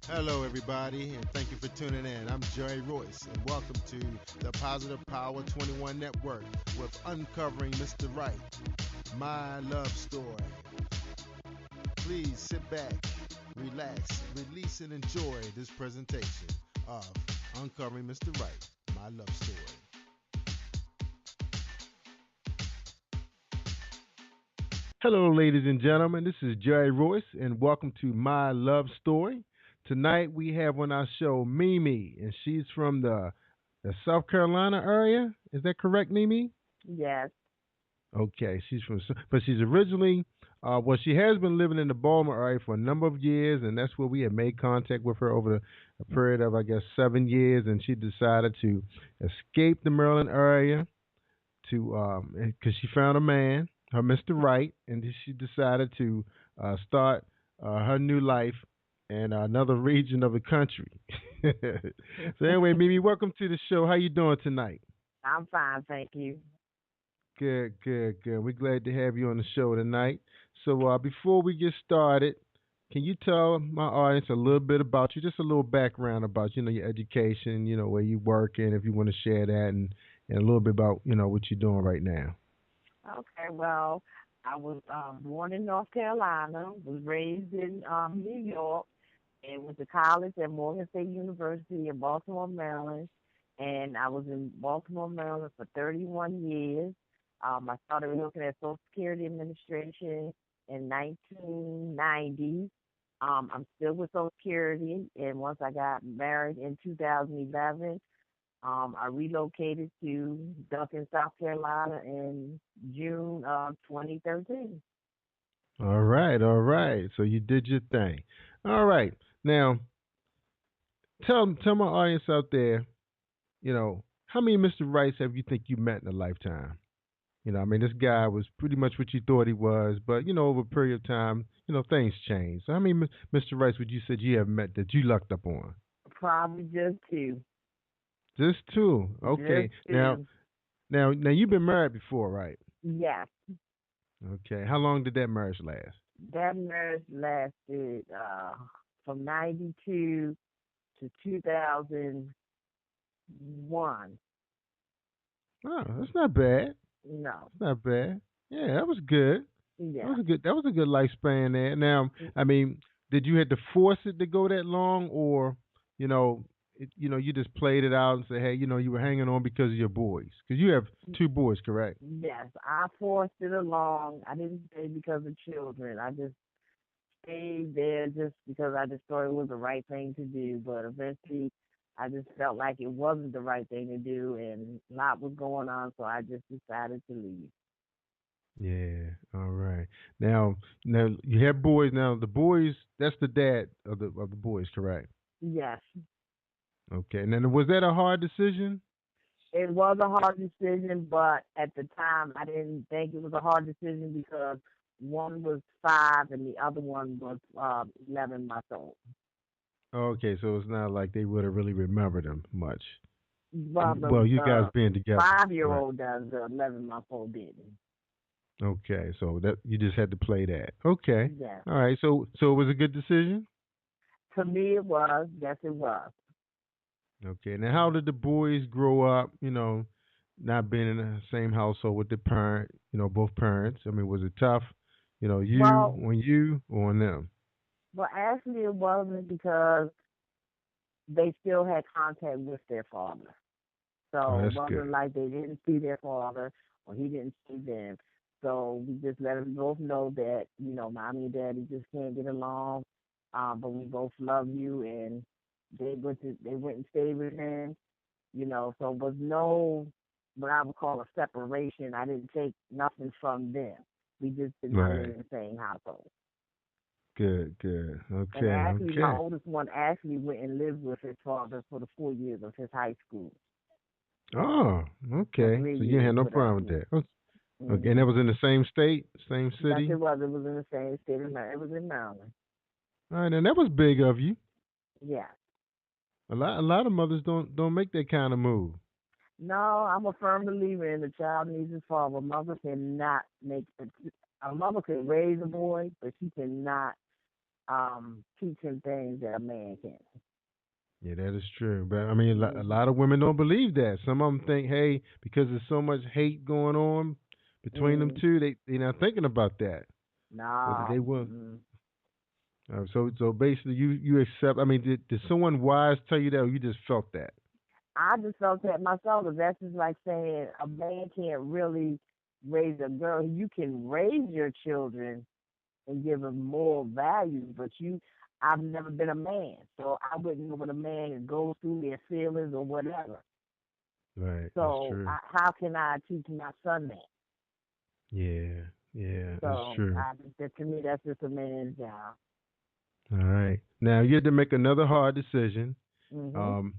Hello, everybody, and thank you for tuning in. I'm Jerry Royce, and welcome to the Positive Power 21 Network with Uncovering Mr. Right, My Love Story. Please sit back, relax, release, and enjoy this presentation of Uncovering Mr. Right, My Love Story. Hello, ladies and gentlemen. This is Jerry Royce, and welcome to My Love Story. Tonight we have on our show Mimi, and she's from the South Carolina area. Is that correct, Mimi? Yes. Okay, but she's originally, well, she has been living in the Baltimore area for a number of years, and that's where we had made contact with her over a period of, I guess, 7 years, and she decided to escape the Maryland area because she found a man, her Mr. Right, and she decided to start her new life in another region of the country. So anyway, Mimi, welcome to the show. How you doing tonight? I'm fine, thank you. Good, good, good. We're glad to have you on the show tonight. So before we get started, can you tell my audience a little bit about you, just a little background about your education, where you work, and if you want to share that, and a little bit about what you're doing right now. Okay, well, I was born in North Carolina, was raised in New York, and went to college at Morgan State University in Baltimore, Maryland. And I was in Baltimore, Maryland for 31 years. I started working at Social Security Administration in 1990. I'm still with Social Security, and once I got married in 2011, I relocated to Duncan, South Carolina in June of 2013. All right, all right. So you did your thing. All right. Now, tell my audience out there, how many Mr. Rights have you think you met in a lifetime? I mean, this guy was pretty much what you thought he was, but over a period of time, things change. So how many Mr. Rights would you say you have met that you lucked up on? Probably just two. Just two. Just Okay. Now, two. now you've been married before, right? Yes. Okay. How long did that marriage last? That marriage lasted from 92 to 2001. Oh, that's not bad. No. That's not bad. Yeah, that was good. That Yeah. was a good. That was a good lifespan there. Now, I mean, did you have to force it to go that long, or you just played it out and say, hey, you were hanging on because of your boys? Because you have two boys, correct? Yes. I forced it along. I didn't stay because of children. I just stayed there just because I just thought it was the right thing to do. But eventually, I just felt like it wasn't the right thing to do, and a lot was going on, so I just decided to leave. Yeah. All right. Now you have boys. Now the boys. That's the dad of the boys, correct? Yes, Okay. And then was that a hard decision? it was a hard decision, but at the time, I didn't think it was a hard decision because one was 5 and the other one was 11 months old. Okay, so it's not like they would have really remembered him much. Well, Well, you guys the being together, 5 year right? old does, the 11-month old didn't. Okay, so that you just had to play that. Okay, Yes. all right. So it was a good decision. To me, it was. Yes, it was. Okay, now how did the boys grow up? Not being in the same household with the parent. Both parents. I mean, was it tough? You Well, on you or on them? well, actually, it wasn't because they still had contact with their father. Oh, So it that's good. wasn't like they didn't see their father or he didn't see them. So we just let them both know that, mommy and daddy just can't get along. But we both love you, and they went and stayed with him, so it was no what I would call a separation. I didn't take nothing from them. We just did not live Right. in the same household. Good. Good. And Okay. actually, my Okay. oldest one actually went and lived with his father for the 4 years of his high school, Oh, and okay. three So you didn't years have no with us. problem with that. Okay, and Mm-hmm. that was in the same state, same Yes, it city. was. It was in the same state of Maryland. It was in Maryland. All right, and that was big of you. Yeah. A lot of mothers don't make that kind of move. No, I'm a firm believer in the child needs his father. A mother cannot make a mother can raise a boy, but she cannot. teach him things that a man can't. Yeah, that is true. But I mean, a Mhm. lot of women don't believe that. Some of them think, hey, because there's so much hate going on between them Mhm. two, they're not thinking about that. So that No. they will. Mm-mm. So basically, you accept. I mean, did someone wise tell you that, or you just felt that? I just felt that myself. 'Cause that's just like saying a man can't really raise a girl. You can raise your children and give them moral values, but I've never been a man, so I wouldn't know what a man goes through, their feelings or whatever. Right, that's So true. how can I teach my son that? Yeah, yeah, that's So true. I that to me, that's just a man's job. All right. Now you had to make another hard decision. Mhm. Um,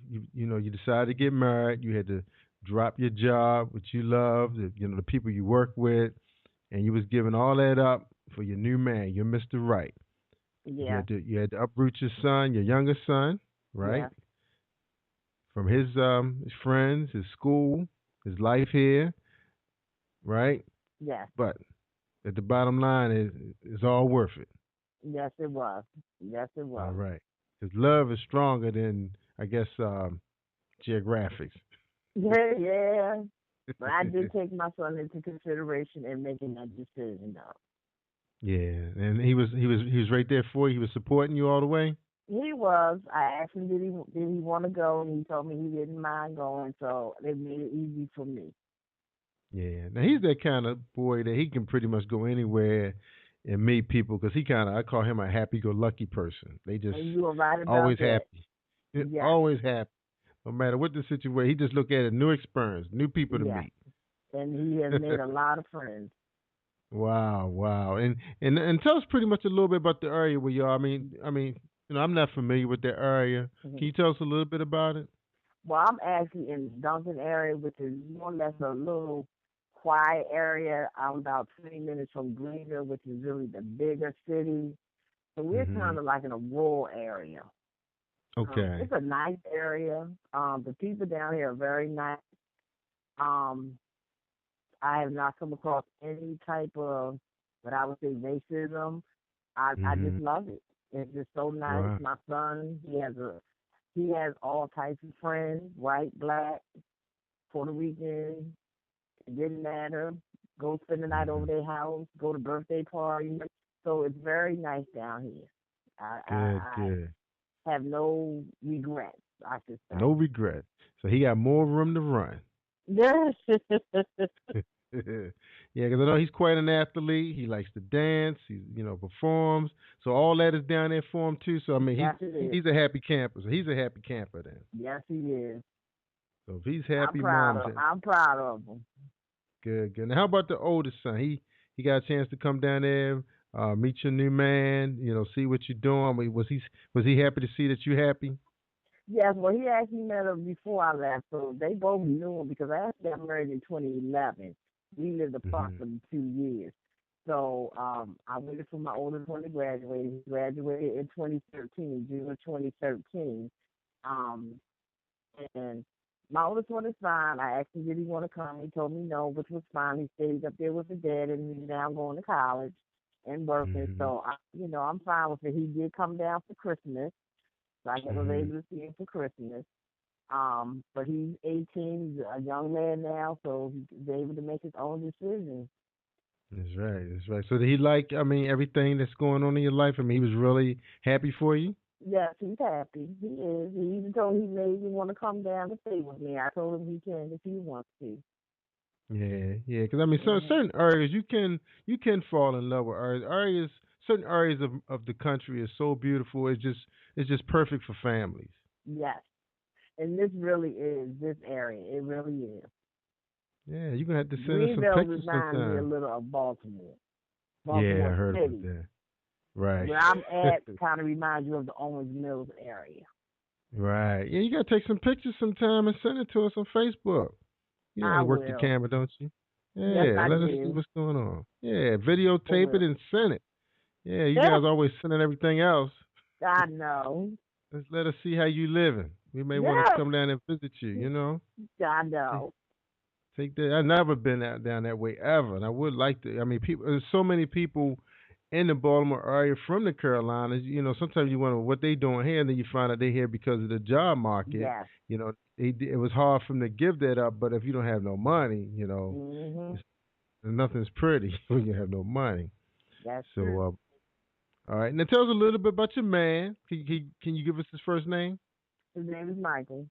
you decided to get married. You had to drop your job, which you love, the people you work with, and you was giving all that up for your new man, your Mister Right. You Yeah. had to you had to uproot your son, your youngest son, right, Yeah. from his friends, his school, his life here, right. Yes. But at the bottom line is it's all worth it. Yes, it was. Yes, it All was. right, because love is stronger than I guess geographics. Yeah, yeah. But I did take my son into consideration in making that decision, though. Yeah, and he was right there for you. He was supporting you all the way. He was. I asked him did he want to go, and he told me he didn't mind going, so it made it easy for me. Yeah. Now he's that kind of boy that he can pretty much go anywhere and meet people because he kind of I call him a happy-go-lucky person. They just And you were right about always that. happy, Yes, always happy, no matter what the situation. He just look at it new experience, new people to yes. meet. And he has made a lot of friends. Wow, wow, and tell us pretty much a little bit about the area where you are. I mean, I'm not familiar with that area. Can Mhm. you tell us a little bit about it? Well, I'm actually in the Duncan area, which is more or less a little quiet area. I'm about 20 minutes from Greenville, which is really the bigger city. So we're Hmm. kind of like in a rural area. Okay. It's a nice area. The people down here are very nice. Um, I have not come across any type of what I would say racism. I just Hmm. love it. It's just so nice. Wow. My son, he has all types of friends, white, black, Puerto Rican. It didn't matter. Go spend the night over Hmm. their house. Go to birthday parties. So it's very nice down here. Good, I good. have no regrets, I should No say. regret. So he got more room to run. Yes. Yeah, because I know he's quite an athlete. He likes to dance. He performs. So all that is down there for him too. So I mean, Yes, it is. he's a happy camper. So he's a happy camper then. Yes, he is. So if he's happy, mom's happy. I'm proud of him. Good, good. Now how about the oldest son? He got a chance to come down there, meet your new man. See what you're doing. I mean, was he happy to see that you happy? Yes, well, he actually met her before I left, so they both knew him because I actually got married in 2011. We lived apart Hmm. for 2 years. So I waited for my oldest one to graduate. He graduated in 2013, June of 2013. Um, and my oldest one is fine. I asked him did he want to come. He told me no, which was fine. He stayed up there with his dad, and he's now going to college and working. Hmm. So I'm fine with it. He did come down for Christmas, so I was Hmm. able to see him for Christmas. But he's 18, he's a young man now, so he's able to make his own decisions. That's right. That's right. So did he like? I mean, everything that's going on in your life. I mean, he was really happy for you. Yes, he's happy. He is. He even told he made me want to come down to stay with me. I told him he can if he wants to. Yeah, yeah. Because I mean, Hmm. certain areas you can fall in love with areas. Certain areas of the country is so beautiful. It's just perfect for families. Yes, and this really is this area. It really is. Yeah, you're gonna have to send us some Greenville pictures reminds me a sometime. little of Baltimore. Yeah, I Baltimore heard about City. that. Right. Where I'm at kind of reminds you of the Owens Mills area. Right. Yeah, you gotta take some pictures sometime and send it to us on Facebook. You know how I to work the will. camera, don't you? Yes, Yeah, I let us see do. what's going on. Yeah, I videotape it will. and send it. Yeah, you guys always sending everything else. I know. Let us see how you living. We may want to Yes, come down and visit you. I Take know. take that. I've never been down that way ever, and I would like to. I mean, people. There's so many people in the Baltimore area from the Carolinas, sometimes you wonder what they doing here, and then you find out they here because of the job market. Yes. It was hard for them to give that up, but if you don't have no money, Mhm. it's, nothing's pretty when you have no money. That's So, true. all right, now tell us a little bit about your man. Can you give us his first name? His name is Michael.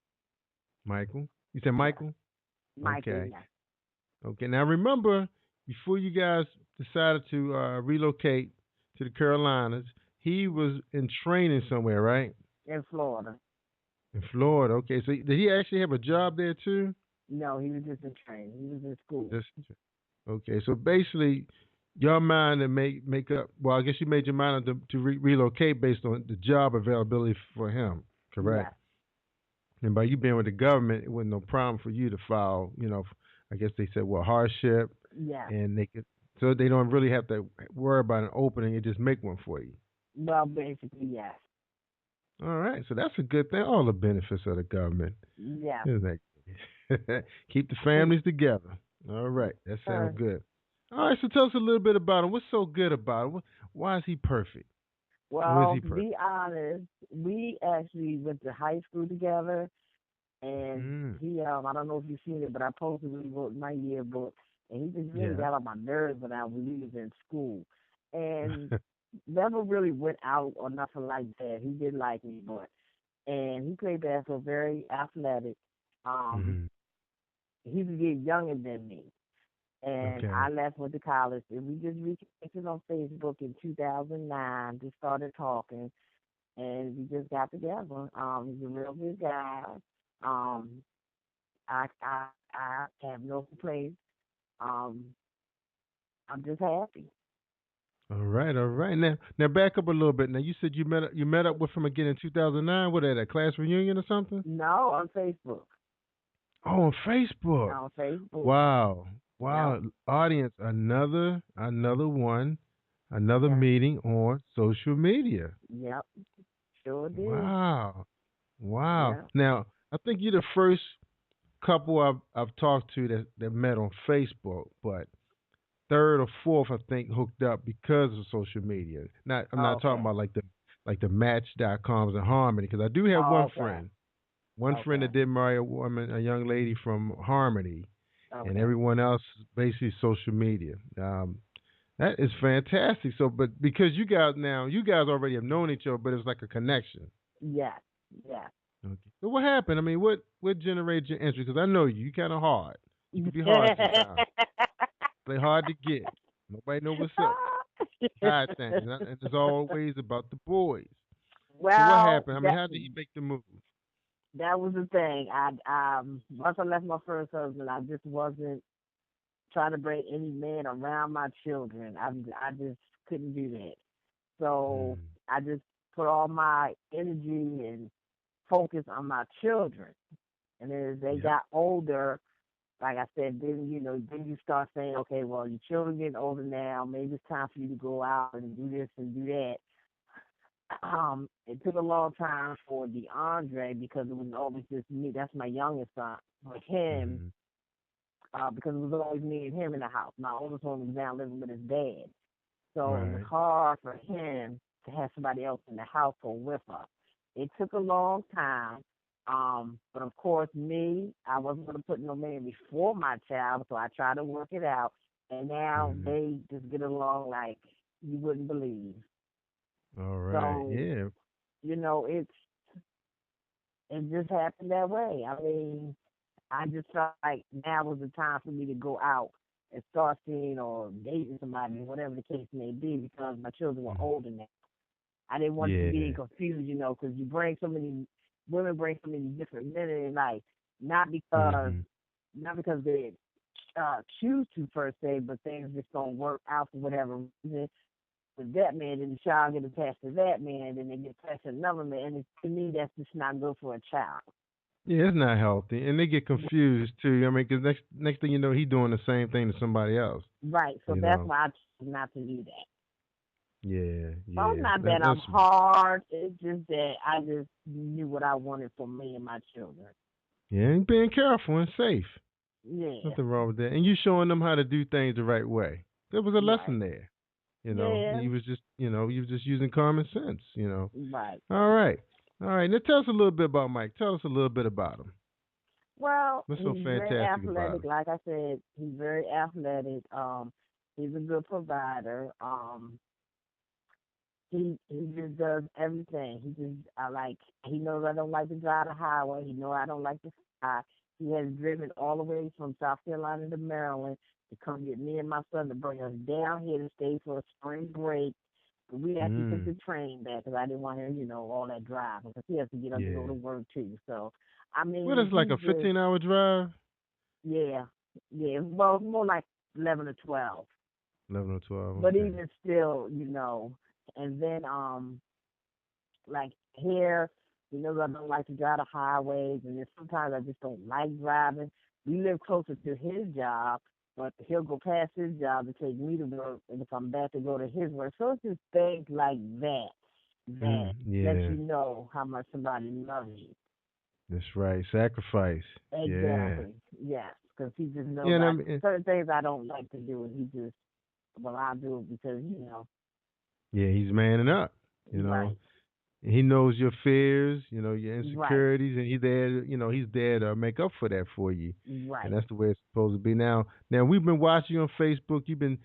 Michael. You said Yeah. Michael. Michael. Okay. Yeah. Okay. Now remember, before you guys decided to relocate to the Carolinas, he was in training somewhere, right? In Florida. In Florida. Okay. So did he actually have a job there too? No, he was just in training. He was in school. Just okay. So basically, your mind to make up. Well, I guess you made your mind up to relocate based on the job availability for him. Correct. Yes. And by you being with the government, it wasn't no problem for you to file. I guess they said, well, hardship, Yes. and they could, so they don't really have to worry about an opening. They just make one for you. Well, basically, yes. All right, so that's a good thing. All the benefits of the government, Yes. isn't that? Keep the families together. All right, that Uh, sounds good. All right, so tell us a little bit about him. What's so good about him? Why is he perfect? Or is well, he to perfect? be honest, we actually went to high school together, and Mm, I don't know if you've seen it, but I posted when he wrote my yearbook, and he just really yeah. got on my nerves when we was in school, and never really went out or nothing like that. He did like me, but and he played basketball, very athletic. Um, Hmm. he was a year younger than me, and Okay. I left went to college, and we just reconnected on Facebook in 2009. Just started talking, and we just got together. He's a real good guy. Um, I have no complaints. Um, I'm just happy. All right, all right. Now back up a little bit. Now you said you met up with him again in 2009. What at a class reunion or something? No, on Facebook. Oh, on Facebook. On Facebook. Wow, Yep. wow. Audience, another one, another Yes. meeting on social media. Yep. Sure did. Wow, wow. Yeah. Now I think you're the first couple I've talked to that met on Facebook, but third or fourth, I think, hooked up because of social media. Not, I'm not talking Okay. about like the Match.coms and Harmony, because I do have Okay. one friend Okay. that did marry a young lady from Harmony, and Okay. everyone else is basically social media. That is fantastic. So, but because you guys already have known each other, but it's like a connection. Yes. Yes. Okay. So what happened? I mean, what generated your interest? Because I know you kind of hard. You can be hard sometimes. Play hard to get. Nobody know what's up. Hide things, and it's always about the boys. So what well, happened? I mean, that how did he make the move? that was the thing. Once I left my first husband, I just wasn't trying to bring any man around my children. I just couldn't do that. So Mm, I just put all my energy and focus on my children. And then as they yep. got older, like I said, then you start saying, okay, well, your children getting older now. Maybe it's time for you to go out and do this and do that. It took a long time for DeAndre because it was always just me. That's my youngest son. For him, Mm, because it was always me and him in the house. My oldest one was now living with his dad. So it was right. hard for him to have somebody else in the household with us. It took a long time. But of course, I wasn't going to put no man before my child, so I tried to work it out. And now Mm, they just get along like you wouldn't believe. all right. So, Yeah. it just happened that way. I mean, I just felt like now was the time for me to go out and start seeing or dating somebody, whatever the case may be, because my children were Mm, older now. I didn't want it to be yeah. confused, because women bring so many different men in their life, not because Mm-hmm. not because they choose to per se, but things just don't work out for whatever reason with that man, and the child get attached to that man, and they get attached to another man. And to me, that's just not good for a child. Yeah, it's not healthy, and they get confused too. I mean, because next thing you know, he doing the same thing to somebody else. Right. So You that's know. why I chose not to do that. Yeah. So it's Yeah. not That, that I'm that's hard. It's just that I just knew what I wanted for me and my children. yeah. And being careful and safe. Yeah. Nothing wrong with that. And you showing them how to do things the right way. There was a Right. lesson there. Yeah. He was just, he was just using common sense. Right. All right, all right. Now tell us a little bit about Mike. Tell us a little bit about him. Well, What's so he's very fantastic about athletic. him? Like I said, he's very athletic. He's a good provider. He just does everything. He just I like he knows I don't like to drive the highway. He knows I don't like to fly. He has driven all the way from South Carolina to Maryland to come get me and my son to bring us down here to stay for a spring break. But we actually took Mm, the train back because I didn't want him, all that driving because he has to get up to go yeah. to work too. So I What mean, is like he's a just 15-hour drive? yeah, yeah. Well, it's more like 11 or 12. 11 or 12. But Okay. even still, and then like here, I don't like to drive the highways, and then sometimes I just don't like driving. We live closer to his job, but he'll go past his job to take me to work, and if I'm back to go to his work. So it's just things like that that lets Yeah. you know how much somebody loves you. That's right. Sacrifice. Yeah. Exactly. Yes, because he just knows Yeah. And I I mean, certain things I don't like to do, and he just I do it because yeah, he's manning up. You know, right, he knows your fears, your right, insecurities, and he's there to make up for that for you. And right. that's the way it's supposed to be. Now we've been watching you on Facebook. You've been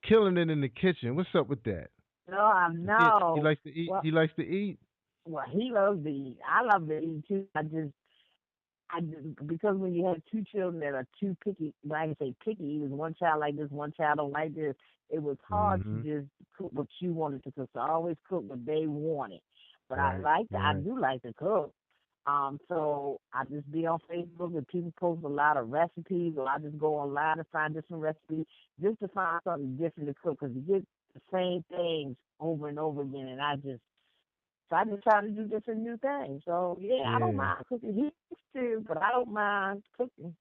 killing it in the kitchen. What's up with that? No, I He know. likes to eat. Well, He likes to eat. well, he loves to eat. I love to eat too. Because when you have two children that are too picky, when I say picky eaters, one child like this, one child don't like this, it was hard to Mm-hmm. just cook what you wanted to cook. So I always cook what they wanted. But Right. I Right. do like to cook. So I just be on Facebook and people post a lot of recipes, or I just go online and find different recipes just to find something different to cook because you get the same things over and over again, and I just try to do different new things. So yeah, I don't Yeah. mind cooking. He used to, but I don't mind cooking.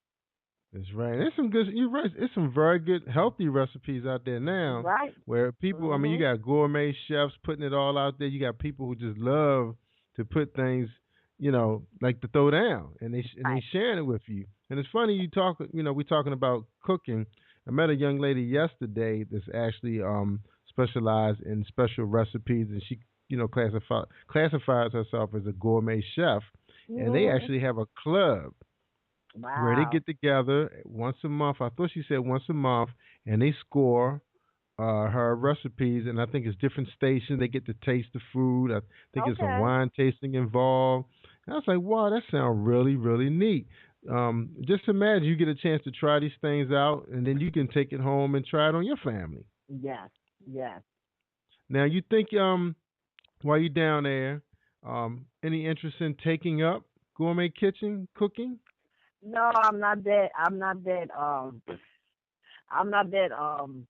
That's right. There's some good. You're right. There's some very good, healthy recipes out there now, Right. where people. I mean, you Mhm. got gourmet chefs putting it all out there. You got people who just love to put things, like to throw down, and they Right. sharing it with you. And it's funny you talk. We're talking about cooking. I met a young lady yesterday that's actually specialized in special recipes, and she classifies herself as a gourmet chef, and they Mhm. actually have a club where they Wow. get together once a month. I thought she said once a month, and they score her recipes. And I think it's different stations. They get to taste the food. I think it's some Okay. wine tasting involved. And I was like, wow, that sounds really, really neat. Just imagine you get a chance to try these things out, and then you can take it home and try it on your family. Yes. Yes. Now, you think while you're down there, any interest in taking up gourmet kitchen cooking? No, I'm not that. I'm not that. I'm not that.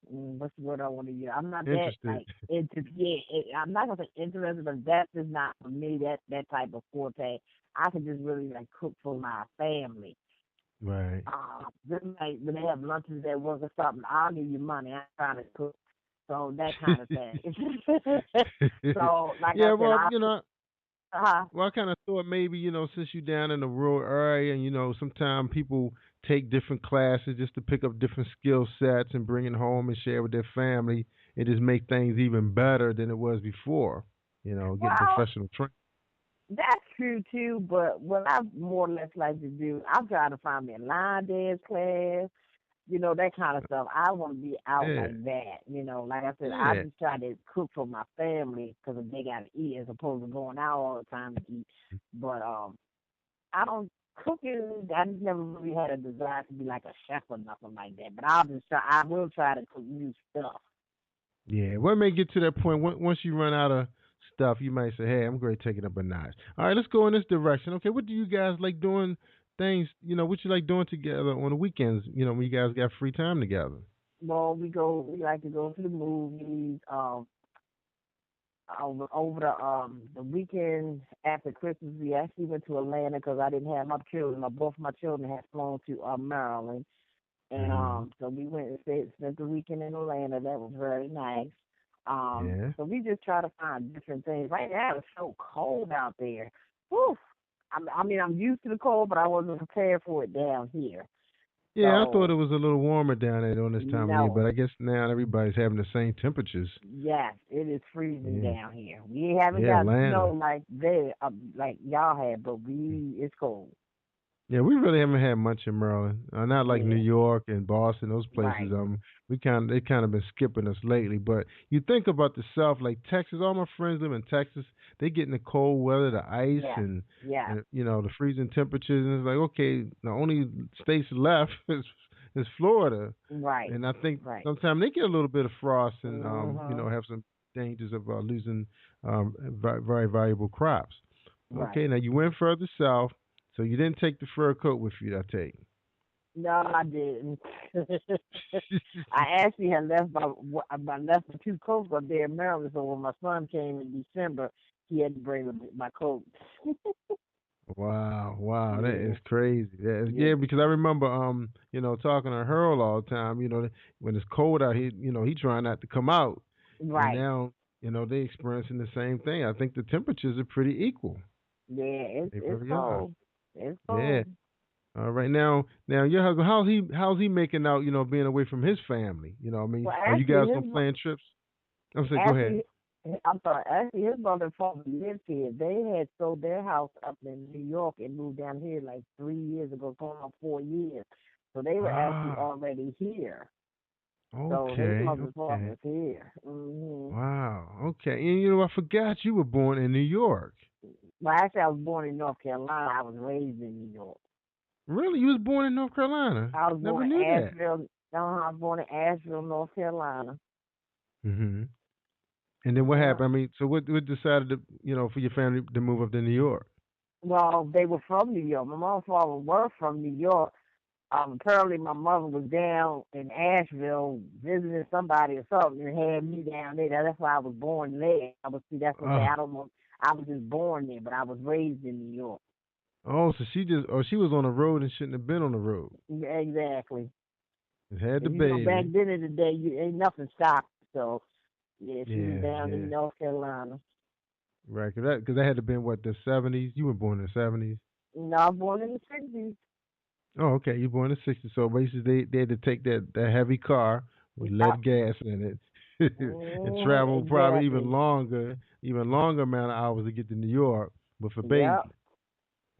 What's the word I want to use? I'm not that Interested? like into. Yeah, I'm not gonna say interested, but that's just not for me. That type of forte. I can just really like cook for my family. Right. Just like when they have lunches at work or something, I'll give you money. I'm trying to cook. So that kind of thing. So like I Yeah, said, well, uh, I kind of thought maybe, since you're down in the rural area, and sometimes people take different classes just to pick up different skill sets and bring it home and share with their family. It just make things even better than it was before. Getting well, professional training. that's true too. But what I more or less like to do, I'm trying to find me a line dance class. That kind of stuff. I want to be out Yeah, like that. Like I said, I yeah. just try to cook for my family because they got to eat as opposed to going out all the time to eat. But I don't cooking. I just never really had a desire to be like a chef or nothing like that. But I'll just try. I will try to cook new stuff. Yeah, what may get to that point once you run out of stuff, you might say, "Hey, I'm going to take it up a notch." All right, let's go in this direction. Okay, what do you guys like doing? Things, what you like doing together on the weekends? When you guys got free time together. Well, we go. We like to go to the movies. Over the weekend after Christmas, we actually went to Atlanta because I didn't have my children. Both my children had flown to Maryland, and Hmm. so we went and spent the weekend in Atlanta. That was very nice. Yeah. So we just try to find different things. Right now it's so cold out there. Whew. I mean, I'm used to the cold, but I wasn't prepared for it down here. Yeah, I thought it So was a little warmer down there during this time of year, but no, I guess now everybody's having the same temperatures. yes, it is freezing Yeah. down here. We haven't Yeah, got snow Atlanta. like y'all had, but we it's cold. Yeah, we really haven't had much in Maryland. Not like New Yeah, York and Boston, those places. right. We they kind of been skipping us lately. But you think about the South, like Texas. All my friends live in Texas. They get in the cold weather, the ice, Yes, yes, and the freezing temperatures. And it's like, okay, the only states left is Florida, right, and I think right. sometimes they get a little bit of frost and Mhm. have some dangers of losing very valuable crops. Right. Okay, now you went further south, so you didn't take the fur coat with you. I take. No, I didn't. I actually had left my left my two coats up there in Maryland. So when my son came in December, he had to bring my coat. Wow, wow, that is Yeah, crazy. yeah, Yeah, because I remember talking to Harold all the time. When it's cold out, he trying not to come out, and right. now they experiencing the same thing. I think the temperatures are pretty equal. Yeah, They it's really are. cold. It's Yeah. cold. All right, now your husband, how's he making out? Being away from his family. I mean, Well, are you actually, guys gonna plan trips? I'm saying, go ahead. actually, I'm sorry. Actually, his mother and father lived here. They had sold their house up in New York and moved down here like 3 years ago, going on 4 years. So they were actually Ah, already here. So his okay, mother and father okay. was here. Hmm. Wow. Okay. And I forgot you were born in New York. Well, actually, I was born in North Carolina. I was raised in New York. Really? You was born in North Carolina? I was Never born knew in that. Asheville. I was born in Asheville, North Carolina. Hmm. And then what Yeah. happened? I mean, so what decided to, for your family to move up to New York? Well, they were from New York. My mom and father were from New York. Apparently, my mother was down in Asheville visiting somebody or something and had me down there. That's why I was born there. I was see. That's what they. Oh, I don't know. I was just born there, but I was raised in New York. so she was on the road and shouldn't have been on the road. Yeah, exactly. It had the And back baby. then in the day, you ain't nothing stopped. So yeah, she was Yeah, down yeah. in North Carolina. Right. Cause that had to been what, the 70s. You were born in the 70s. No, I was born in the '60s. Oh, okay. You were born in the 60s. So basically, they had to take that heavy car with Yep. lead gas in it, and travel probably Exactly. even longer amount of hours to get to New York with a Yep. baby.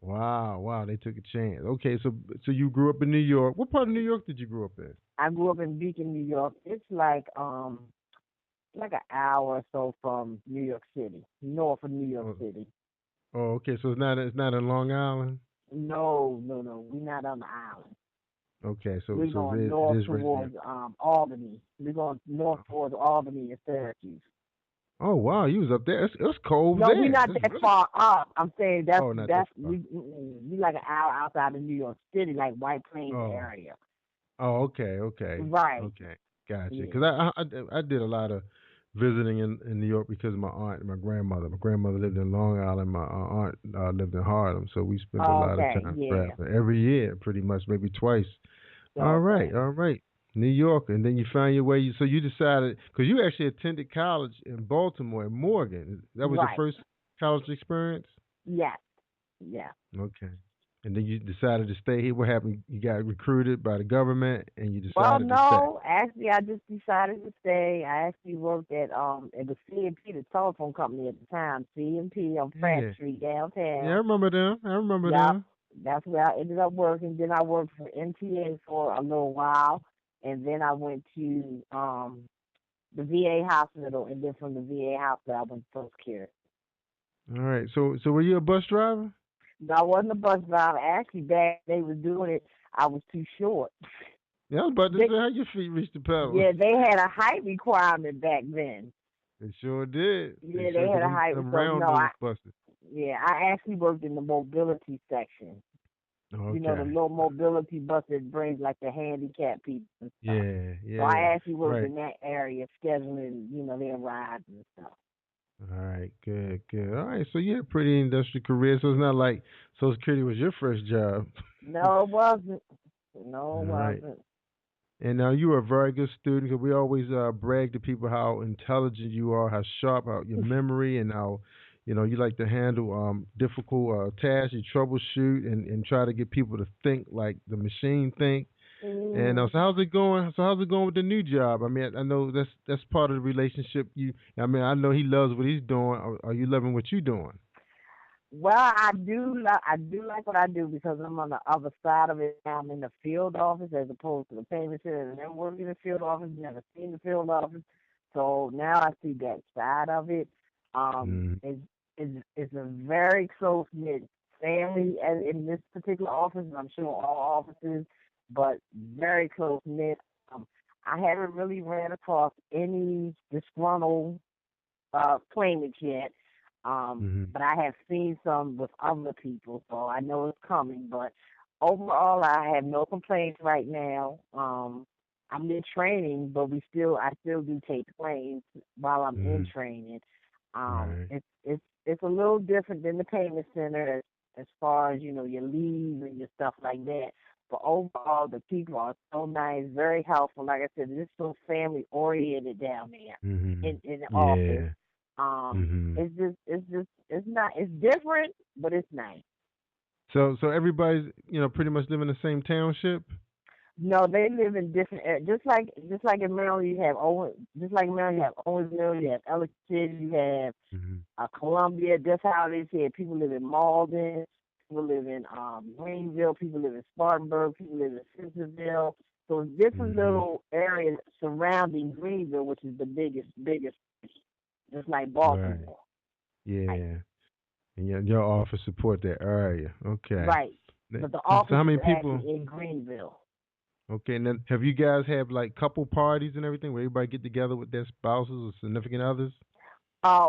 Wow, wow. They took a chance. Okay, so you grew up in New York. What part of New York did you grow up in? I grew up in Beacon, New York. It's like an hour or so from New York City, north of New York Oh, City. oh, okay. So it's not in Long Island. No, no, no. We're not on the island. Okay, so We're going it north is right there. towards Albany. We're going north towards Albany and Syracuse. Oh wow, you was up there. It's cold No, we're there. not It's that really far up. I'm saying oh not that far. we like an hour outside of New York City, like White Plains Oh area. oh okay okay Right. okay gotcha. Because Yeah. I did a lot of visiting in New York because of my aunt and my grandmother. My grandmother lived in Long Island. My aunt lived in Harlem. So we spent a lot of Okay. time Yeah. traveling every year, pretty much maybe twice. All right, Okay. all right. New York, and then you found your way. So you decided because you actually attended college in Baltimore in Morgan. That was your Right. first college experience. Yes. Yeah. Okay. And then you decided to stay here. What happened? You got recruited by the government, and you Well, decided to stay. no, actually, I just decided to stay. I actually worked at the C&P, the telephone company at the time, C&P on Pratt Yeah. Street Yeah, I downtown. remember them. I remember Yep, them. that's where I ended up working. Then I worked for NTA for a little while, and then I went to the VA hospital, and then from the VA hospital, I went to Social Care. All right. So were you a bus driver? No, I wasn't a bus driver. Actually, back they was doing it. I was too short. Yeah, I was about to They, say how your feet reached the pedals. yeah, they had a height requirement back then. They sure did. They Yeah, they sure did. had a They used height. to come So around no, those buses. I actually worked in the mobility section. You know, the Okay. low mobility bus that brings like the handicapped people and stuff. Yeah, So yeah. I actually worked Right. in that area, scheduling, their rides and stuff. All right. Good, good. All right. So you had a pretty industrial career. So it's not like Social Security was your first job. No, it wasn't. No, All it right. wasn't. And now you were a very good student because we always brag to people how intelligent you are, how sharp, how your memory, and how you like to handle difficult tasks. You troubleshoot and try to get people to think like the machine think. And Mm. so how's it going? So how's it going with the new job? I mean, I know that's part of the relationship. I mean, I know he loves what he's doing. Are you loving what you're doing? Well, I do like what I do because I'm on the other side of it. I'm in the field office as opposed to the payment center. And I'm working in the field office. Never seen the field office, so now I see that side of it. Mm, It's a very close knit family in this particular office, and I'm sure all offices, but very close knit. Um, I haven't really ran across any disgruntled claimants yet. mm, But I have seen some with other people, so I know it's coming. But overall, I have no complaints right now. I'm in training, but I still do take claims while I'm in mm. training. Right. It's a little different than the payment center as far as your leave and your stuff like that. But overall, the people are so nice, very helpful. Like I said, it's so family oriented down there Mm. in the office. Yeah. Mm. It's not it's different, but it's nice. So everybody's pretty much living in the same township. No, they live in different just like in Maryland you have Owensville, you have Ellicott City, you have Mm. Columbia. That's how it is here. People live in Malden, people live in Greenville, people live in Spartanburg, people live in Simpsonville. So it's different Mm. little areas surrounding Greenville, which is the biggest, just like Right. Baltimore. Like, Yeah. And your office support that area. Okay. right. But the So office how is many people? actually in Greenville. Okay, and then have you guys have like couple parties and everything where everybody get together with their spouses or significant others?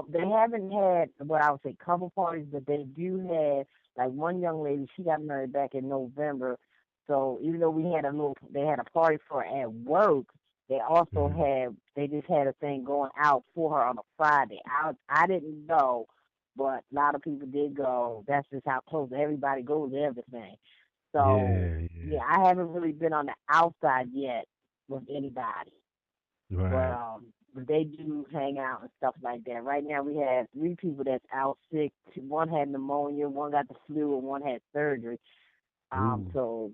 They haven't had what I would say couple parties, but they do have like one young lady. She got married back in November, so even though they had a party for her at work. Mm-hmm. They just had a thing going out for her on a Friday. I didn't go, but a lot of people did go. That's just how close everybody goes to everything. So Yeah, yeah, yeah. I haven't really been on the outside yet with anybody. But Right. they do hang out and stuff like that. Right now we have three people that's out sick. One had pneumonia, one got the flu, and one had surgery. Ooh. So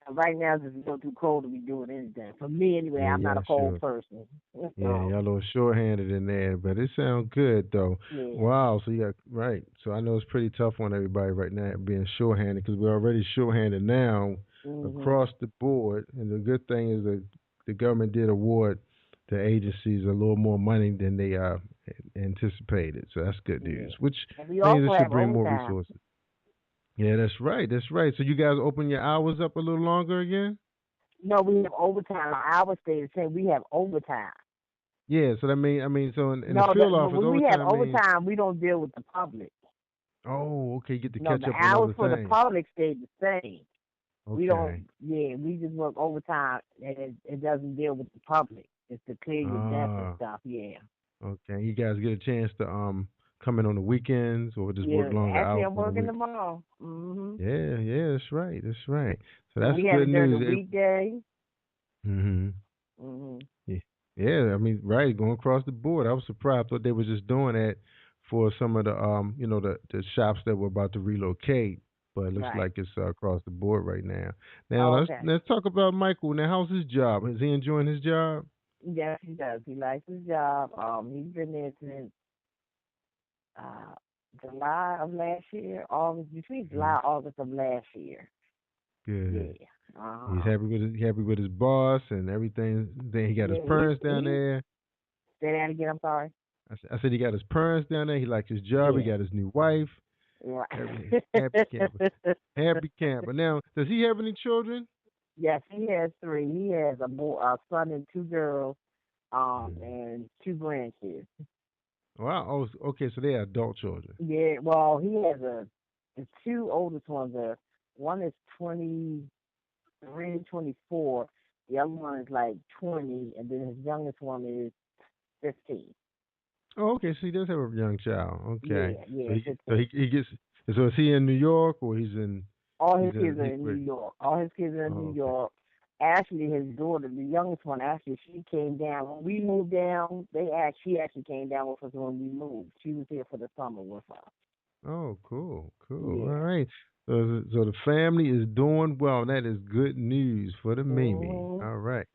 right now it's just a little too cold to be doing anything. For me anyway, Yeah, I'm not yeah, a cold sure. person. Yeah, So y'all a little short-handed in there, but it sounds good though. yeah. Wow, so you got right. So I know it's pretty tough on everybody right now being short-handed because we're already short-handed now Mhm. across the board. And the good thing is that the government did award the agencies a little more money than they anticipated. So that's good Yeah. news. Which And we means also it should have bring more overtime. resources. Yeah, that's right. That's right. So you guys open your hours up a little longer again? No, we have overtime. Our hours stay the same. We have overtime. Yeah. So that mean I mean so in the No, field but office when we have overtime means. overtime, we don't deal with the public. Oh, okay. You get to No, catch the up on hours other for the things. public stay the same. We don't, Okay. yeah, we just work overtime and it doesn't deal with the public. It's to clear your desk and Ah, stuff, yeah. okay. You guys get a chance to come in on the weekends or just work Yeah, longer actually hours I'm on the working week. tomorrow. Mhm. Yeah, yeah, that's right. That's right. So And that's we have good it during the news. weekday. Mhm. Mhm. Yeah. Yeah, I mean, right, going across the board. I was surprised. I thought they were just doing that for some of the the shops that were about to relocate, but it looks Right. like it's across the board right now. Now Okay. let's talk about Michael. Now, how's his job? Is he enjoying his job? Yes, he does. He likes his job. He's been there since uh July of last year, August, between Mhm. July August of last year. Good. Yeah. He's Uh-huh. happy with his boss and everything. Then he got his Yeah, parents down he there. say that again, I'm sorry. I said he got his parents down there. He likes his job. He Yeah. got his new wife. Everything. Right. Happy camper. Happy camper. Now, does he have any children? Yes, he has three. He has a son and two girls, Mhm. and two grandkids. Wow. Oh, okay. So they are adult children. Yeah, well, he has the two oldest ones are one is 23, 24. The other one is like 20, and then his youngest one is 15. Oh, okay. So he does have a young child. Okay. Yeah, So yeah, he 15. gets. So is he in New York or All his he's in kids are in New York. All his kids are in New oh, okay. York. Actually, his daughter, the youngest one, actually, she came down when we moved down. She actually came down with us when we moved. She was here for the summer with us. Oh, cool, cool. All Yeah. right. So the family is doing well. That is good news for the Mimi. Mhm. All right.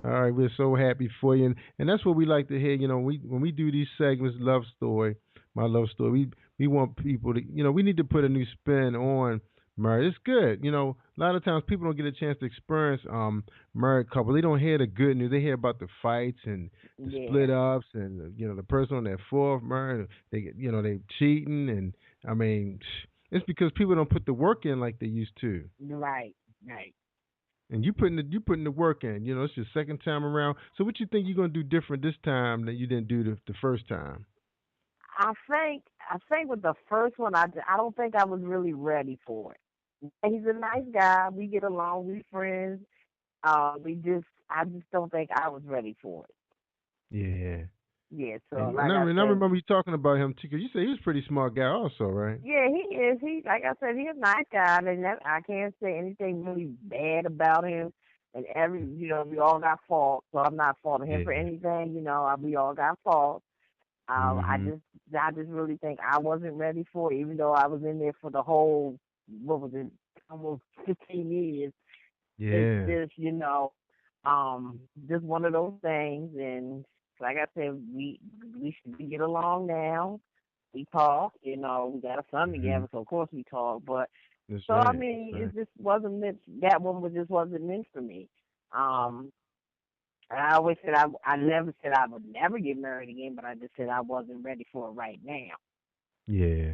All right, we're so happy for you, and that's what we like to hear. We when we do these segments, love story, my love story. We want people to, we need to put a new spin on marriage. It's good. A lot of times people don't get a chance to experience married couple. They don't hear the good news. They hear about the fights and the split Yeah. ups, and the person on their fourth marriage, they get they cheating, and I mean. It's because people don't put the work in like they used to. Right. Right. And you putting the work in. It's your second time around. So what you think you're gonna do different this time that you didn't do the first time? I think with the first one, I don't think I was really ready for it. He's a nice guy. We get along. We friends. I just don't think I was ready for it. Yeah. Yeah. So And like I, I and I said, remember you talking about him too, 'cause you said he was a pretty smart guy also, right? yeah, he is. Like I said, he's a nice guy, and I can't say anything really bad about him. And we all got faults, so I'm not faulting him for Yeah. anything. We all got faults. Um, I Mhm. just, I just really think I wasn't ready for it, even though I was in there for the whole, what was it, almost 15 years. It's Yeah. just, just one of those things. And like I said, we get along now. We talk, we got a son Mhm. together, so of course we talk. But That's so I right. mean, That's it right. just wasn't meant. That one just wasn't meant for me. Um, and I always said I never said I would never get married again, but I just said I wasn't ready for it right now. Yeah.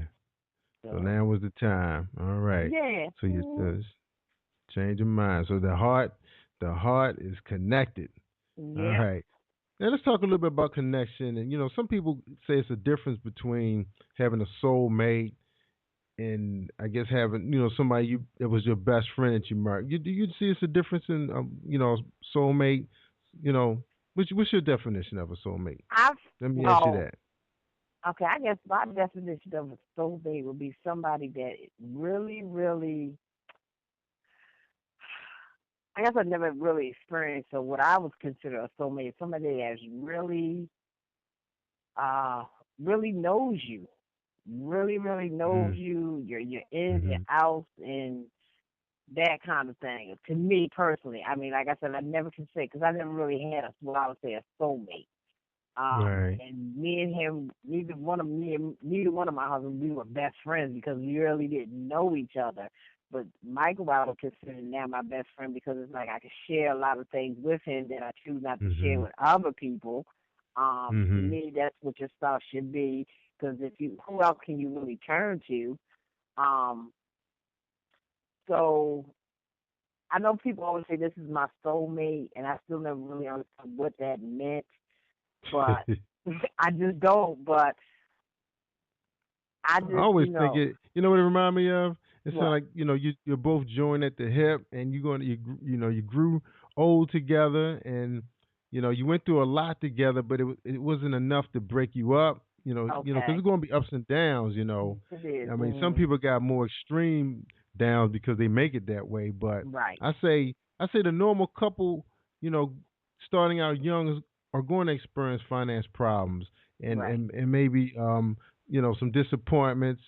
So So now was the time. All right. yeah, So you just change your mind. So the heart is connected. All yeah, right. Now let's talk a little bit about connection. And some people say it's a difference between having a soulmate and I guess having somebody you that was your best friend that you married. Do you see it's a difference in soulmate? You know, what's your definition of a soulmate? I've Let me ask you well, that. okay. I guess my definition of a soulmate would be somebody that really, really. I guess I've never really experienced. So what I would consider a soulmate is somebody that has uh, really knows you, really knows Mm-hmm. you. Your ins, your Mm-hmm. outs, and that kind of thing. To me personally, I mean, like I said, I never can say because I never really had what I would say a soulmate. Right. And me and him, neither one of my husbands, we were best friends because we really didn't know each other. But Michael, I would consider now my best friend because it's like I can share a lot of things with him that I choose not to share Mm-hmm. with other people. To Mm-hmm. me, that's what your spouse should be. Because who else can you really turn to? Um, so I know people always say this is my soulmate, and I still never really understood what that meant. But I just don't. But I I just, always think it. You know what it remind me of? It sounds what? like you're both joined at the hip, and you grew old together, and you went through a lot together, but it wasn't enough to break you up. Because Okay. it's going to be ups and downs. It is. I mean, some people got more extreme downs because they make it that way, but Right. I say the normal couple, you know, starting out young are going to experience finance problems and Right. and and maybe some disappointments,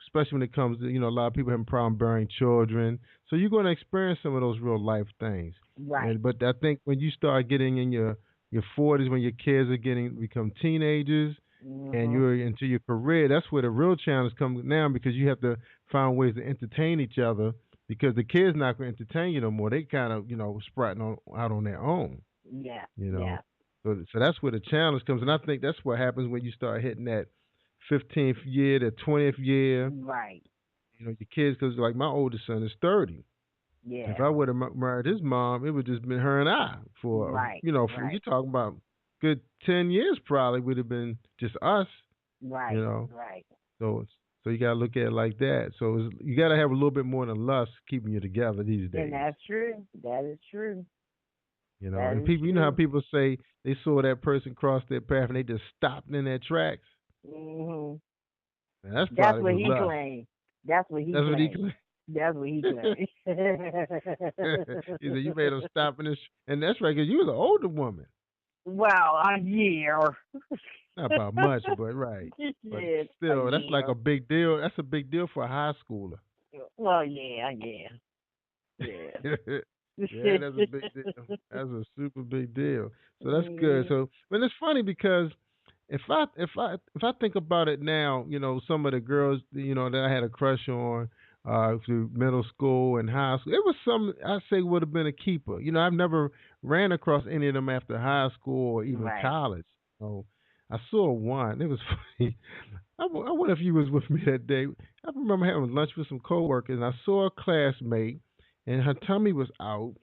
especially when it comes to, a lot of people having problem bearing children. So you're going to experience some of those real life things. Right. And but I think when you start getting in your 40s, when your kids are getting become teenagers, and Mhm. you're into your career, that's where the real challenge comes now because you have to find ways to entertain each other because the kids not going to entertain you no more. They kind of sprouting out on their own. Yeah. You know, Yeah. so that's where the challenge comes, and I think that's what happens when you start hitting that 15th year, that 20th year. Right. Your kids, because like my oldest son is 30. If Yeah. I would have married his mom, it would just been her and I for Right. for you Right. talking about good 10 years probably would have been just us. You Right. know, Right. so you gotta look at it like that. So you gotta have a little bit more than lust keeping you together these And days. that's true. That is true. That And is people, how true. people say they saw that person cross their path and they just stopped in their tracks. Mhm. And that's That's probably what was he lust. claimed. That's what he That's what he claimed. claimed. That's what he claimed. He said you made him stop in this, and that's right because you was an older woman. Well, a year. Not about much, but right. But Yes, a still, that's like year. a big deal. That's a big deal for a high schooler. Well, yeah, yeah, Yeah, that's a big deal. That's a super big deal. So that's good. yeah. So, but it's funny because if I think about it now, some of the girls, that I had a crush on through middle school and high school, it was some I say would have been a keeper. I've never ran across any of them after high school or even Right. college. So I saw one. It was funny. I wonder if you was with me that day. I remember having lunch with some coworkers, and I saw a classmate, and her tummy was out,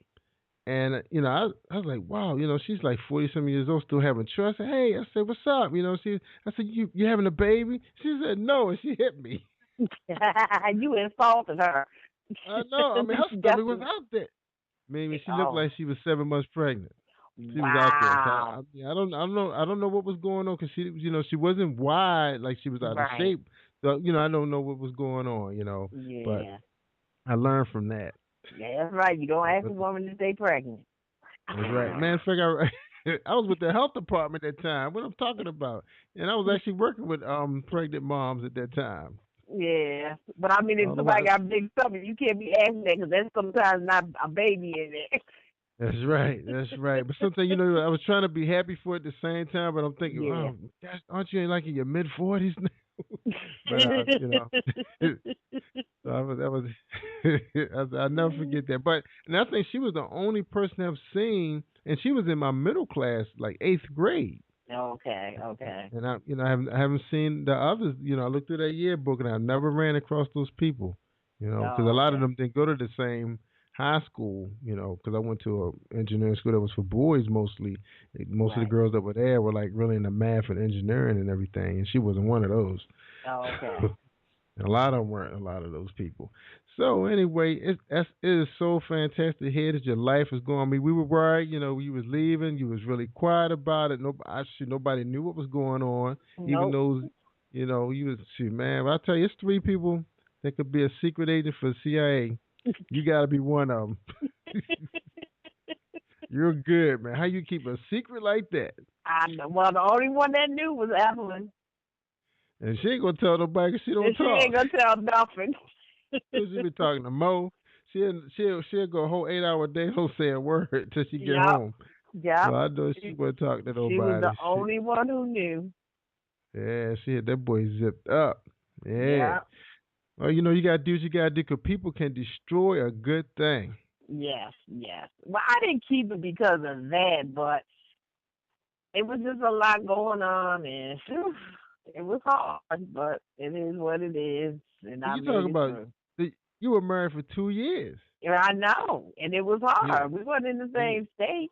and I was like, wow, she's like 40 some years old, still having children. I said, hey, I said, what's up? I said, you having a baby? She said, no, and she hit me. You insulted her. I know. I mean, her That's stomach was out there. Maybe she looked oh like she was 7 months pregnant. She was out there. So wow. I don't know what was going on because she wasn't wide, like she was out of Right. shape. So I don't know what was going on. But Yeah. I learned from that. Yeah, that's right. You don't ask a But woman if they pregnant. that's right, man. Figure I was with the health department at that time. What I'm talking about, and I was actually working with pregnant moms at that time. Yeah, but I mean, I if don't know somebody why. got a big stomach, you can't be asking that because that's sometimes not a baby in there. That's right. That's right. But sometimes, I was trying to be happy for it at the same time, but I'm thinking, Yeah. oh, gosh, aren't you like in your mid 40s now? But so that was I'll never forget that. But and I think she was the only person I've seen, and she was in my middle class, like 8th grade. Okay, okay. And I haven't seen the others. I looked through that yearbook, and I never ran across those people. Because a Oh, lot of okay. them didn't go to the same high school. Because I went to a engineering school that was for boys mostly. Most of the Right. girls that were there were like really into math and engineering and everything, and she wasn't one of those. Oh, okay. A lot of them weren't a lot of those people. So anyway, it is so fantastic to hear that your life is going. I mean, we were worried, you was leaving. You was really quiet about it. Nobody knew what was going on. Even Nope. though, you was shoot, man. But I tell you, it's 3 people that could be a secret agent for the CIA. You got to be one of them. You're good, man. How you keep a secret like that? I know. Well, the only one that knew was Evelyn, And she ain't gonna tell nobody 'cause she don't and she ain't talk. gonna tell nothing. So she be talking to Mo. She'll go a whole 8 hour day, don't say a word till she get Yep. home. So Yep. I know she She, wasn't talking to she was nobody. the only one who knew. Yeah, she had that boy zipped up. Yeah. Yep. Well, you gotta do what you gotta do 'cause people can destroy a good thing. Yes. Yes. Well, I didn't keep it because of that, but it was just a lot going on, and phew, it was hard, but it is what it is, and But I you made talking it about through. you were married for 2 years. And I know, and it was Yeah. hard. We weren't in the And same state.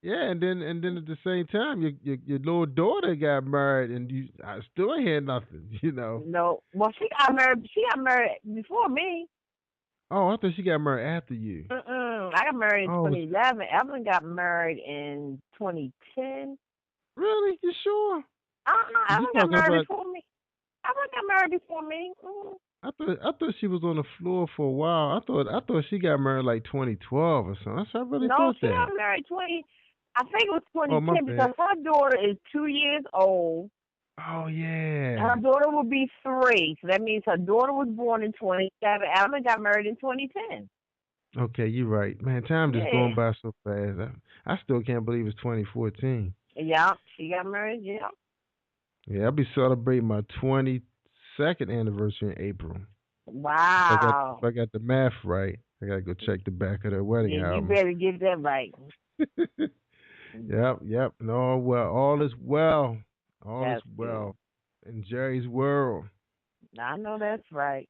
yeah, and then at the same time, your little daughter got married, and I still ain't hear nothing. No, well, she got married. She got married before me. Oh, I thought she got married after you. I got married in Oh, 2011. Evelyn got married in 2010. really? You sure? You Evelyn got talking married about? before me. Evelyn got married before me. I thought she was on the floor for a while. I thought she got married like 2012 or something. I really No, thought she that. got married 20. I think it was Oh, my 2010 bad. because her daughter is 2 years old. Oh yeah. Her daughter will be 3, so that means her daughter was born in 27. Evelyn got married in 2010. Okay, you're right, man. Time just going Yeah. by so fast. I still can't believe it's 2014. Yeah, she got married. Yeah. Yeah, I'll be celebrating my 22nd anniversary in April. If Wow. I got the math right, I gotta go check the back of the wedding Yeah, you album. better get that right. Yep, yep. No, well, all is well. All is That's good. well in Jerry's world. I know that's right.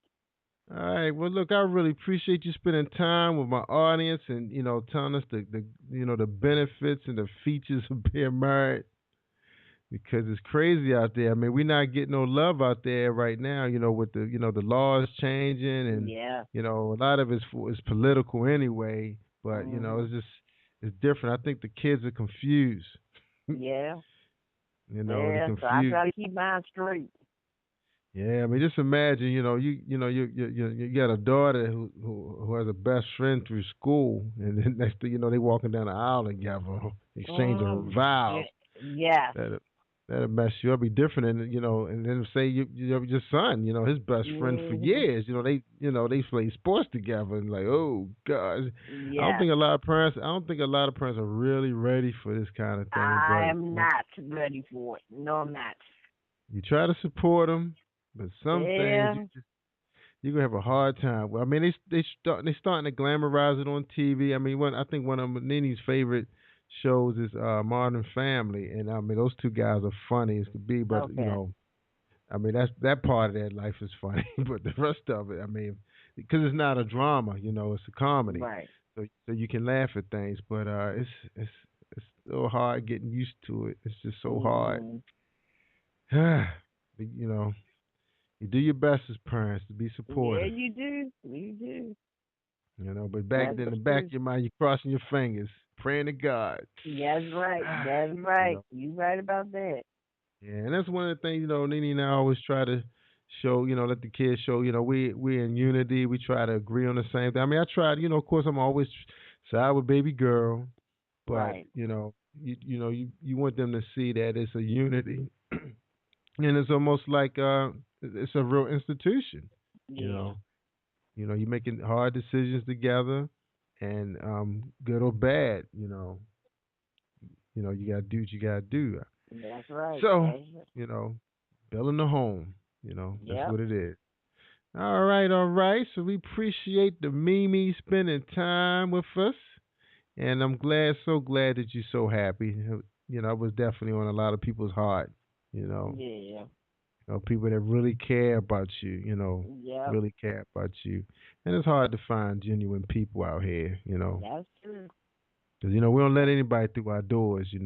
All right. Well, look, I really appreciate you spending time with my audience and telling us the benefits and the features of being married because it's crazy out there. I mean, we're not getting no love out there right now. With the laws changing and Yeah. a lot of it's political anyway. But Mhm. it's different. I think the kids are confused. Yeah. They're Yeah. So I confused. try to keep mine straight. Yeah, I mean, just imagine, you got a daughter who has a best friend through school, and then next thing you know, they walking down the aisle together, exchanging Mhm. vows. Yes. That that'll mess you up. Be different, and and then say your son, his best friend for Hmm. years. They play sports together, and like, oh gosh, Yes, I don't think a lot of parents are really ready for this kind of thing. I But am not ready for it. No, I'm not. you try to support them, but some things Yeah. you're gonna have a hard time. Well, I mean, they starting to glamorize it on TV. I mean, I think one of Nini's favorite shows is Modern Family, and I mean those two guys are funny as could be. But Okay. I mean that part of their life is funny, but the rest of it, I mean, because it's not a drama, it's a comedy, Right. so you can laugh at things. But it's it's so hard getting used to it. It's just so hard. Hmm. you know, you do your best as parents to be Yeah, supportive. you do. You do. But back That's in the the back of truth. your mind, you're crossing your fingers, praying to God. That's right. That's you right. know, You right about that. yeah, and that's one of the things Nene and I always try to show. Let the kids show. We're in unity. We try to agree on the same thing. I mean, I tried. Of course, I'm always side with baby girl, but Right. you want them to see that it's a unity, and it's almost like it's a real institution. You Yeah. know, you're making hard decisions together, and good or bad. You gotta do what you gotta do. That's right. So, That's right. you know, building a home. That's Yep. what it is. All right, all right. So we appreciate the Mimi spending time with us, and I'm so glad that you're so happy. It was definitely on a lot of people's heart. You know, Yeah. people that really care about you. Yep. Really care about you, and it's hard to find genuine people out here. That's true. Because we don't let anybody through our doors. You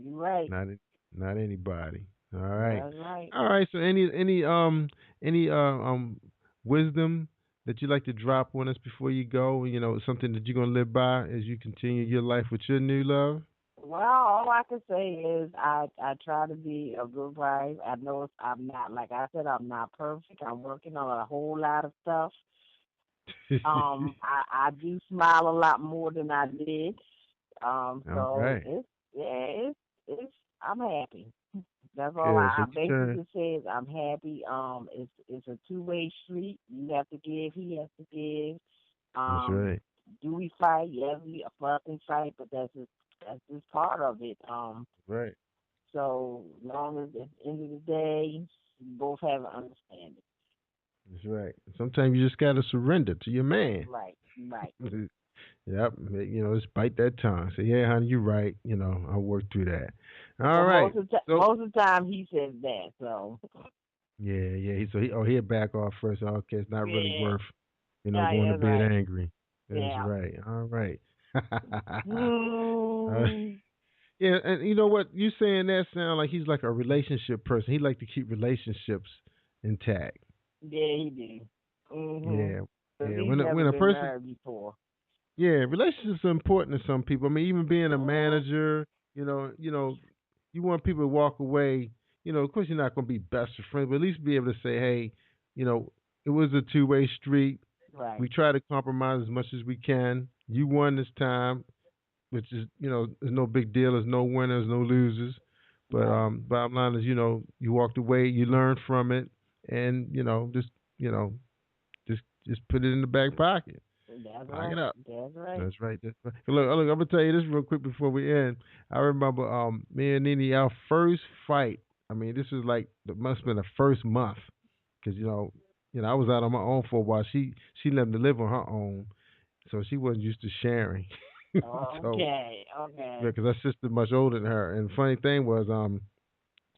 right. Not not anybody. All right. That's right. All right. So any wisdom that you like to drop on us before you go? Something that you're gonna live by as you continue your life with your new love. Well, all I can say is I try to be a good wife. I know I'm not, like I said, I'm not perfect. I'm working on a whole lot of stuff. I do smile a lot more than I did. All So right. it's I'm happy. That's all Good. So I you turn. basically say is I'm happy. It's a two-way street. You have to give, he has to give. That's Um, right. do we fight? Yes, we fucking fight, but that's just part of it. Right. So long as at the end of the day, you both have an understanding. That's right. Sometimes you just gotta surrender to your man. Right, right. Yep. Just bite that tongue. Say, yeah, honey, you're right. I'll work through that. All Well, right. So most of the time he says that. So yeah, yeah. He'll back off first. Okay, it's not really yeah, worth, going to yeah, bed right. angry. That's Yeah. right. All right. Mm, Yeah, and you know what? You saying that sound like he's like a relationship person. He like to keep relationships intact. yeah, he do. Yeah, Cause yeah. he's never When a been person, married before. yeah, relationships are important to some people. I mean, even being a Mhm. manager, you want people to walk away. Of course, you're not going to be best of friends, but at least be able to say, hey, you know, it was a two-way street. Right. We try to compromise as much as we can. You won this time, which is, there's no big deal. There's no winners, no losers. But Right. bottom line is, you walked away, you learned from it, and you know, just put it in the back pocket, That's lock it right. up. That's right. That's right. That's right. Look, I'm gonna tell you this real quick before we end. I remember me and Nene, our first fight. I mean, this was like it must have been the first month, because I was out on my own for a while. She let me live on her own, so she wasn't used to sharing. So Okay. Okay. because her sister much older than her, and the funny thing was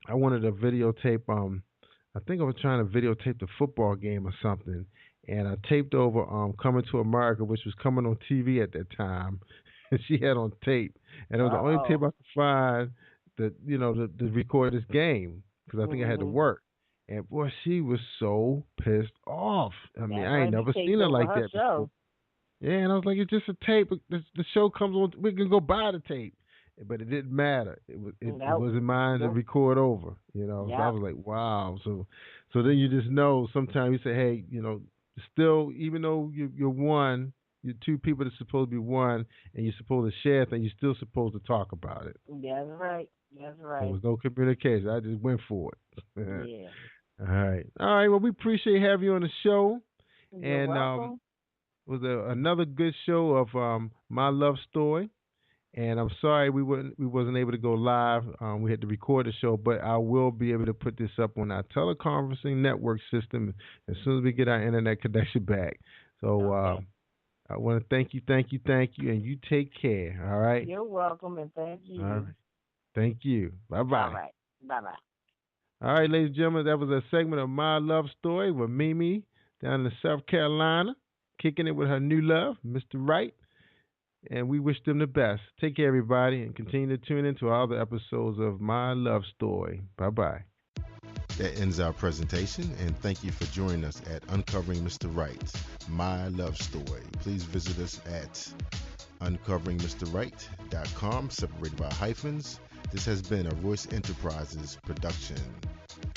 I wanted to videotape. I think I was trying to videotape the football game or something, and I taped over Coming to America, which was coming on TV at that time, and she had on tape, and it was the only tape Uh-oh. I could find that to record this game because I think I had to Mhm. work. And boy, she was so pissed off. I mean, That's I ain't right. He never seen takes her over like her that before. show. Yeah, and I was like, it's just a tape. The show comes on. We can go buy the tape, but it didn't matter. It Nope. wasn't mine to Nope. record over. So I Yep. was like, wow. So then you just know. Sometimes you say, hey, still, even though you're one, you're two people that's supposed to be one, and you're supposed to share things. You're still supposed to talk about it. That's right. That's There right. was no communication. I just went for it. Yeah. All right. All right. Well, we appreciate having you on the show. You're And welcome. it was another good show of my love story. And I'm sorry we wasn't able to go live. We had to record the show, but I will be able to put this up on our teleconferencing network system as soon as we get our internet connection back. So Okay. I want to thank you, and you take care. All right. You're welcome, and thank All you. right. Thank you. Bye All bye. right. Bye bye. All right, ladies and gentlemen, that was a segment of My Love Story with Mimi down in South Carolina, kicking it with her new love, Mr. Wright. And we wish them the best. Take care, everybody, and continue to tune into our other episodes of My Love Story. Bye bye. That ends our presentation, and thank you for joining us at Uncovering Mr. Wright's My Love Story. Please visit us at uncoveringmrwright.com, separated by hyphens. This has been a Royce Enterprises production.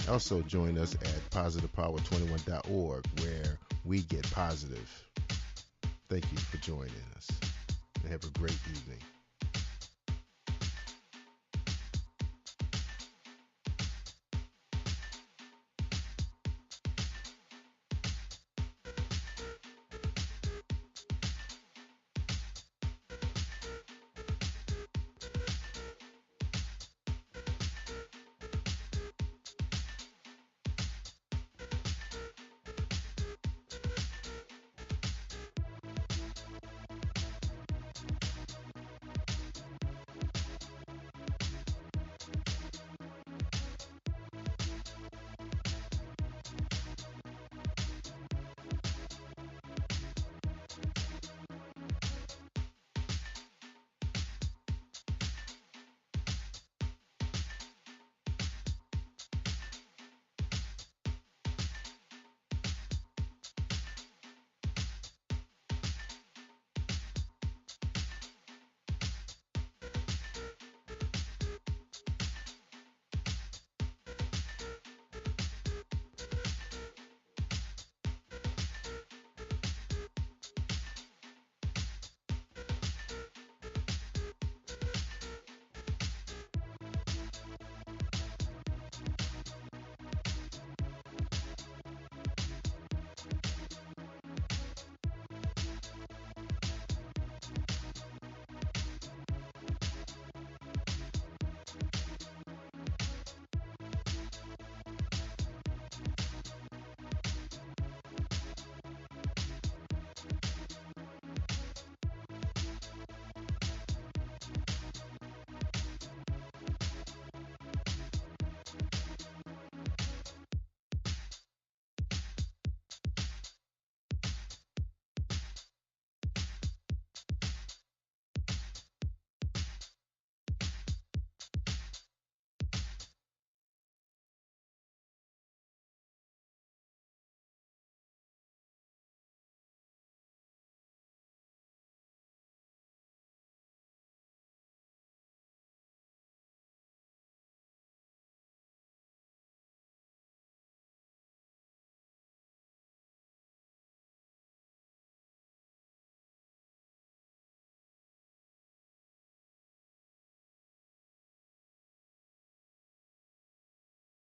Also join us at positivepower21.org, where we get positive. Thank you for joining us, and have a great evening.